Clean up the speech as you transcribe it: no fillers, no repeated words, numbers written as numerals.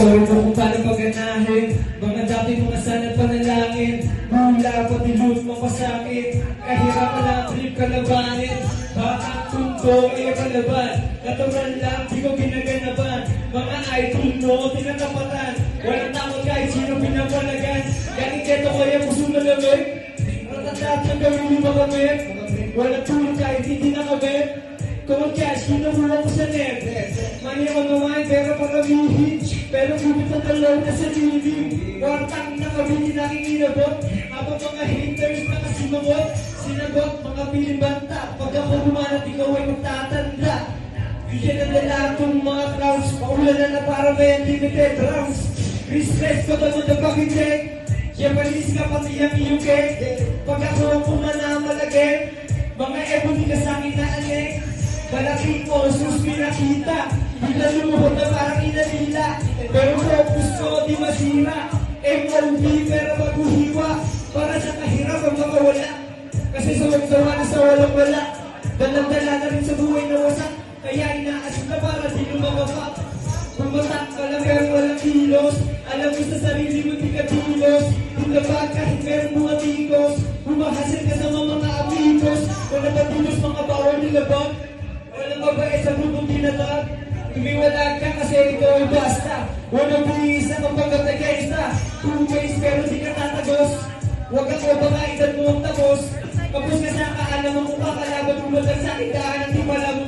Sorry mo kung paano paganahin mga dati mga sanat panalangin. Hula pati loot mo pasakit. Kahirapan lang trip kalabanin. Bakang tundo ay palaban. Natural lang di ko ginaganaban. Mga idol mo tinatapatan. Walang takot kahit sino pinapalagan. Galing keto ko yung puso malamig. Ratatat ng gawin mo makamit. Walang tulog kahit hindi nakabit. Kung cash, kinukuha ko sa net. Mani ako naman, pero paramihin. Pero gupit ang dalaw na sa living. Wartang nakabili naking inabot. Habang mga haters nakasimagot. Sinagot, mga pilibanta. Pag ako lumanat, ikaw ay magtatanda. Bigyan ng lalatong mga crowds. Paulan na para may unlimited rounds. Respect ko tamo na pakitek. Japanese ka pati yung UK. Pag ako ang pumanamalagay. Mga ebony ka sa akin na anek. Malaking osos pinakita. Bigla lumuhod na parang inalila. Pero focus ko di masira. MOB pero maghuhiwa. Para sa kahirap ang makawala. Kasi sawag-sawa na sa walang wala. Dalang-dala na rin sa buhay na wasak. Kaya inaasip na para di lumababa. Pumatak ka lang pero walang kilos. Alam mo sa sarili mo di ka kilos. Hulabag kahit meron mga tigos. Humahasil ka sa mga amigos. Wala ba tulos mga bawal nilabag. Walang babae sa grupong tinatag. Umiwalag ka kasi ikaw ay basta. Walang buwisa kapag nag-gaista. 2 ways pero di ka tatagos. Huwag ako baka itan mo ang tapos. Kapos ka sa kaalam mo kung kakalaban mo sa akin daan ang di pala mo